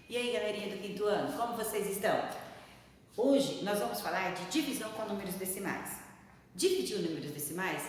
E aí, galerinha do quinto ano, como vocês estão? Hoje nós vamos falar de divisão com números decimais. Dividir números decimais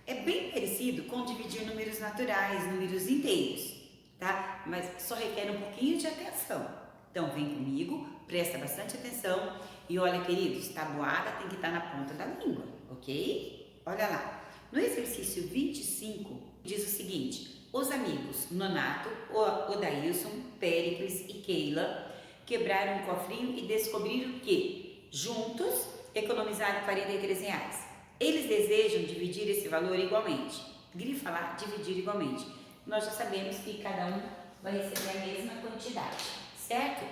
é bem parecido com dividir números naturais, números inteiros, tá? Mas só requer um pouquinho de atenção. Então vem comigo, presta bastante atenção e olha, queridos, tabuada tem que estar na ponta da língua, ok? Olha lá, no exercício 25 diz o seguinte: os amigos Nonato, Odailson, Péricles e Keila quebraram um cofrinho e descobriram que, juntos, economizaram R$43. Eles desejam dividir esse valor igualmente. Grifa lá, dividir igualmente. Nós já sabemos que cada um vai receber a mesma quantidade, certo?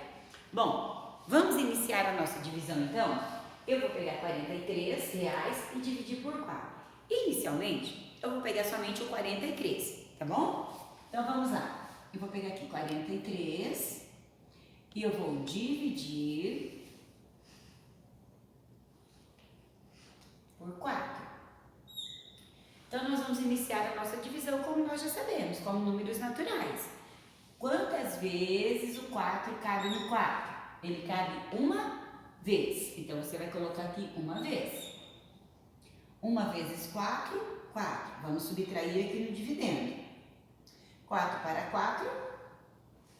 Bom, vamos iniciar a nossa divisão então? Eu vou pegar R$43 e dividir por 4. Inicialmente, eu vou pegar somente o 43, tá bom? Então vamos lá. Eu vou pegar aqui 43 e eu vou dividir por 4. Então nós vamos iniciar a nossa divisão como nós já sabemos, como números naturais. Quantas vezes o 4 cabe no 4? Ele cabe uma vez. Então você vai colocar aqui uma vez. 1 vezes 4, 4. Vamos subtrair aqui no dividendo. 4 para 4,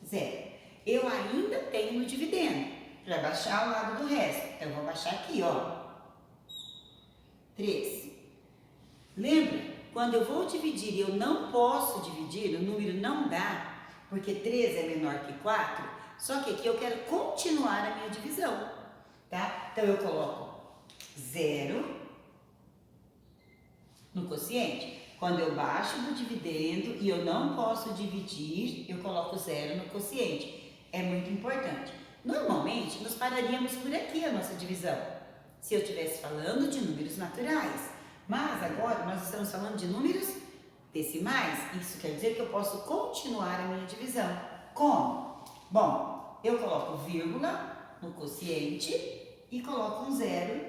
0. Eu ainda tenho no dividendo, para baixar ao lado do resto. Então, eu vou baixar aqui, ó. 3. Lembra? Quando eu vou dividir e eu não posso dividir, o número não dá, porque 3 é menor que 4, só que aqui eu quero continuar a minha divisão, tá? Então, eu coloco 0 no quociente. Quando eu baixo do dividendo e eu não posso dividir, eu coloco 0 no quociente. É muito importante. Normalmente, nós pararíamos por aqui a nossa divisão, se eu estivesse falando de números naturais. Mas agora nós estamos falando de números decimais. Isso quer dizer que eu posso continuar a minha divisão. Como? Bom, eu coloco vírgula no quociente e coloco um 0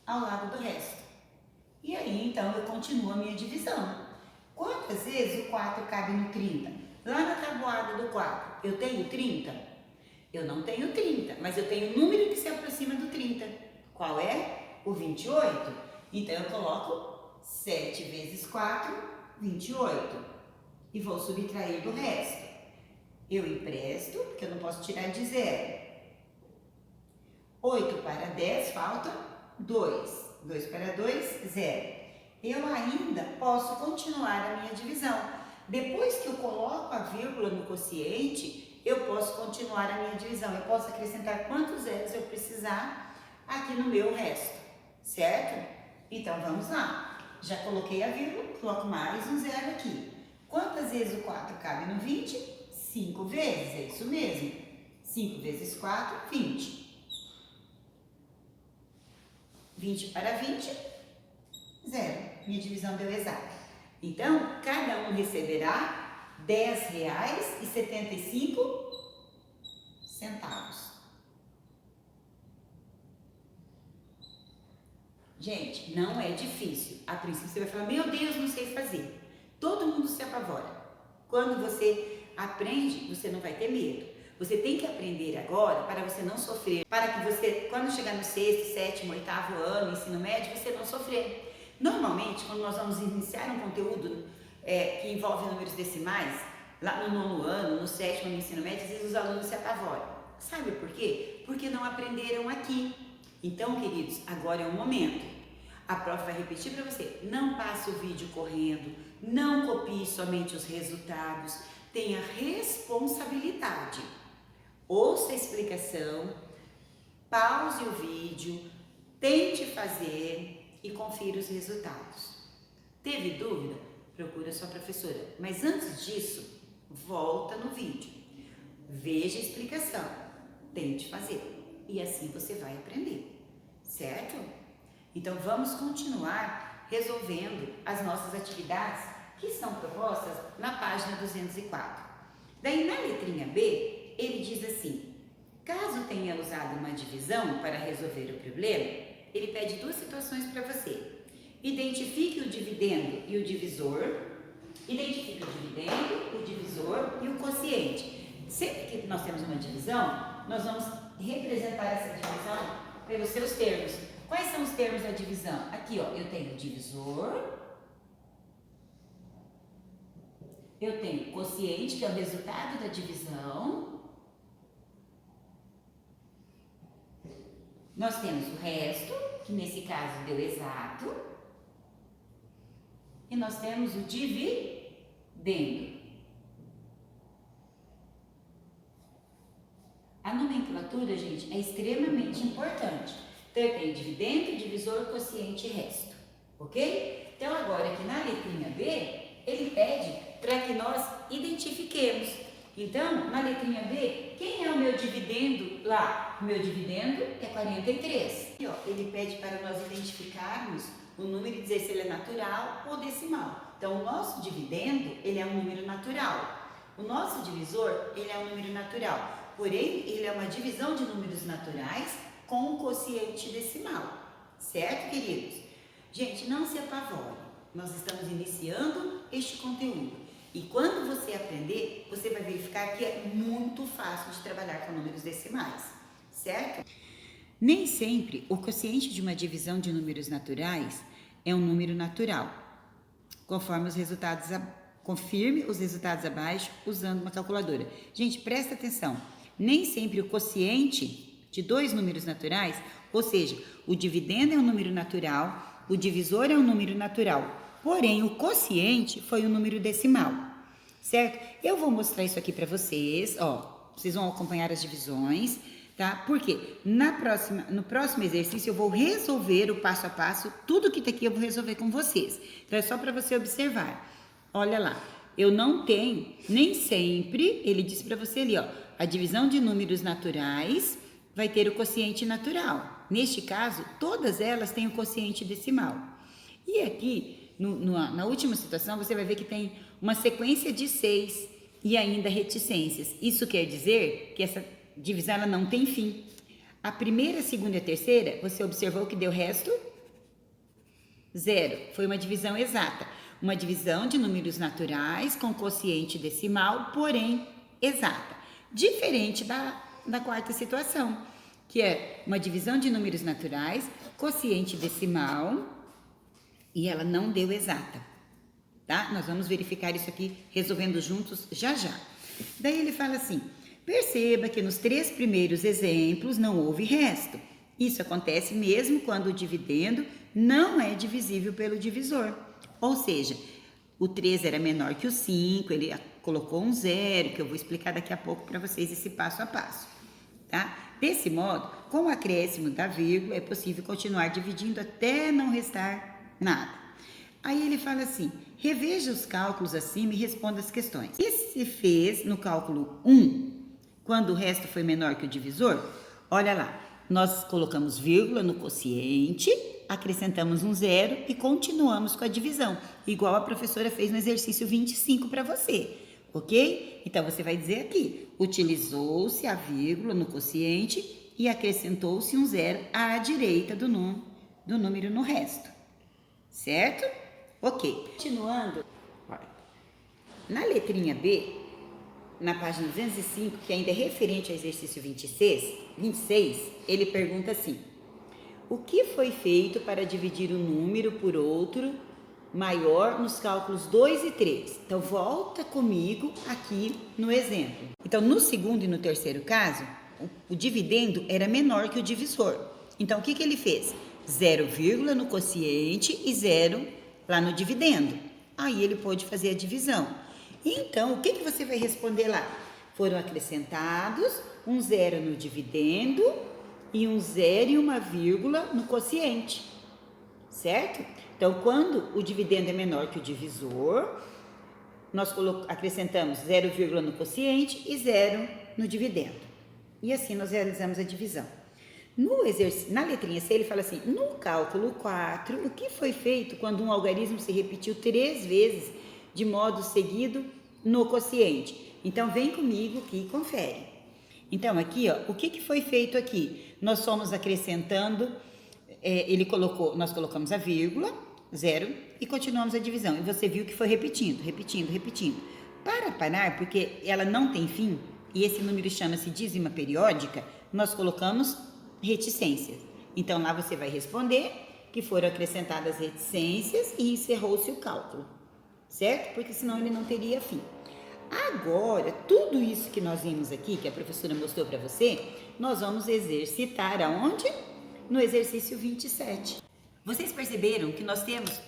ao lado do resto. E aí, então, eu continuo a minha divisão. Quantas vezes o 4 cabe no 30? Lá na tabuada do 4, eu tenho 30? Eu não tenho 30, mas eu tenho um número que se aproxima do 30. Qual é? O 28. Então, eu coloco 7 vezes 4, 28. E vou subtrair do resto. Eu empresto, porque eu não posso tirar de 0. 8 para 10, falta 2. 2 para 2, 0. Eu ainda posso continuar a minha divisão. Depois que eu coloco a vírgula no quociente, eu posso continuar a minha divisão. Eu posso acrescentar quantos zeros eu precisar aqui no meu resto, certo? Então, vamos lá. Já coloquei a vírgula, coloco mais um 0 aqui. Quantas vezes o 4 cabe no 20? 5 vezes, é isso mesmo. 5 vezes 4, 20. 20 para 20, 0. Minha divisão deu exata. Então, cada um receberá R$10,75. Gente, não é difícil. A princípio você vai falar, meu Deus, não sei fazer. Todo mundo se apavora. Quando você aprende, você não vai ter medo. Você tem que aprender agora para você não sofrer, para que você, quando chegar no 6º, 7º, 8º ano, ensino médio, você não sofrer. Normalmente, quando nós vamos iniciar um conteúdo que envolve números decimais, lá no 9º ano, no 7º, no ensino médio, às vezes os alunos se apavoram. Sabe por quê? Porque não aprenderam aqui. Então, queridos, agora é o momento. A prof vai repetir para você, não passe o vídeo correndo, não copie somente os resultados, tenha responsabilidade. Ouça a explicação, pause o vídeo, tente fazer e confira os resultados. Teve dúvida? Procura a sua professora. Mas antes disso, volta no vídeo, veja a explicação, tente fazer e assim você vai aprender, certo? Então vamos continuar resolvendo as nossas atividades que são propostas na página 204. Daí na letrinha B, ele diz assim: caso tenha usado uma divisão para resolver o problema, ele pede duas situações para você. Identifique o dividendo e o divisor. Identifique o dividendo, o divisor e o quociente. Sempre que nós temos uma divisão, nós vamos representar essa divisão pelos seus termos. Quais são os termos da divisão? Aqui, ó, eu tenho divisor, eu tenho quociente, que é o resultado da divisão. Nós temos o resto, que nesse caso deu exato. E nós temos o dividendo. A nomenclatura, gente, é extremamente importante. Então, eu tenho dividendo, divisor, quociente e resto. Ok? Então, agora aqui na letrinha B, ele pede para que nós identifiquemos. Então, na letrinha B, quem é o meu dividendo lá? O meu dividendo é 43. E, ó, ele pede para nós identificarmos o número e dizer se ele é natural ou decimal. Então, o nosso dividendo, ele é um número natural. O nosso divisor, ele é um número natural. Porém, ele é uma divisão de números naturais com um quociente decimal. Certo, queridos? Gente, não se apavore. Nós estamos iniciando este conteúdo. E quando você aprender, você vai verificar que é muito fácil de trabalhar com números decimais. Certo? Nem sempre o quociente de uma divisão de números naturais é um número natural. Conforme os resultados, confirme os resultados abaixo usando uma calculadora. Gente, presta atenção. Nem sempre o quociente de dois números naturais, ou seja, o dividendo é um número natural, o divisor é um número natural, porém o quociente foi um número decimal, certo? Eu vou mostrar isso aqui para vocês, ó, vocês vão acompanhar as divisões, tá? Porque no próximo exercício eu vou resolver o passo a passo, tudo que tá aqui eu vou resolver com vocês. Então é só para você observar. Olha lá, eu não tenho, nem sempre, ele disse para você ali, ó, a divisão de números naturais vai ter o quociente natural. Neste caso, todas elas têm o quociente decimal. E aqui, na última situação, você vai ver que tem uma sequência de 6 e ainda reticências. Isso quer dizer que essa divisão ela não tem fim. A primeira, a segunda e a terceira, você observou que deu resto? 0. Foi uma divisão exata. Uma divisão de números naturais com quociente decimal, porém exata. Diferente da quarta situação, que é uma divisão de números naturais, quociente decimal, e ela não deu exata, tá? Nós vamos verificar isso aqui, resolvendo juntos já já. Daí ele fala assim, perceba que nos 3 primeiros exemplos não houve resto. Isso acontece mesmo quando o dividendo não é divisível pelo divisor. Ou seja, o 3 era menor que o 5, ele colocou um 0, que eu vou explicar daqui a pouco para vocês esse passo a passo, tá? Desse modo, com o acréscimo da vírgula, é possível continuar dividindo até não restar nada. Aí ele fala assim, reveja os cálculos acima e responda as questões. E se fez no cálculo 1, quando o resto foi menor que o divisor? Olha lá, nós colocamos vírgula no quociente, acrescentamos um 0 e continuamos com a divisão, igual a professora fez no exercício 25 para você, ok? Então, você vai dizer aqui, utilizou-se a vírgula no quociente e acrescentou-se um 0 à direita do número no resto, certo? Ok. Continuando, na letrinha B, na página 205, que ainda é referente ao exercício 26, ele pergunta assim, o que foi feito para dividir um número por outro maior nos cálculos 2 e 3? Então, volta comigo aqui no exemplo. Então, no segundo e no terceiro caso, o dividendo era menor que o divisor. Então, o que ele fez? 0, no quociente e 0 lá no dividendo. Aí, ele pôde fazer a divisão. Então, o que você vai responder lá? Foram acrescentados um 0 no dividendo e um 0 e uma vírgula no quociente, certo? Então, quando o dividendo é menor que o divisor, nós acrescentamos 0, no quociente e 0 no dividendo. E assim nós realizamos a divisão. Na letrinha C, ele fala assim, no cálculo 4, o que foi feito quando um algarismo se repetiu 3 vezes de modo seguido no quociente? Então, vem comigo aqui e confere. Então, aqui, ó, o que foi feito aqui? Nós fomos acrescentando, nós colocamos a vírgula, 0, e continuamos a divisão. E você viu que foi repetindo. Para parar, porque ela não tem fim, e esse número chama-se dízima periódica, nós colocamos reticências. Então lá você vai responder que foram acrescentadas reticências e encerrou-se o cálculo, certo? Porque senão ele não teria fim. Agora, tudo isso que nós vimos aqui, que a professora mostrou para você, nós vamos exercitar aonde? No exercício 27. Vocês perceberam que nós temos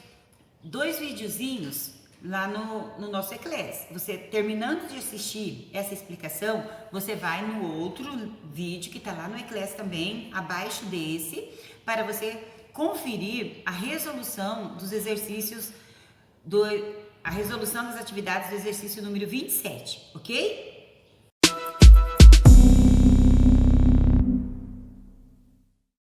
2 videozinhos lá no nosso Eclass. Você, terminando de assistir essa explicação, você vai no outro vídeo que está lá no Eclass também, abaixo desse, para você conferir a resolução dos exercícios, a resolução das atividades do exercício número 27, ok?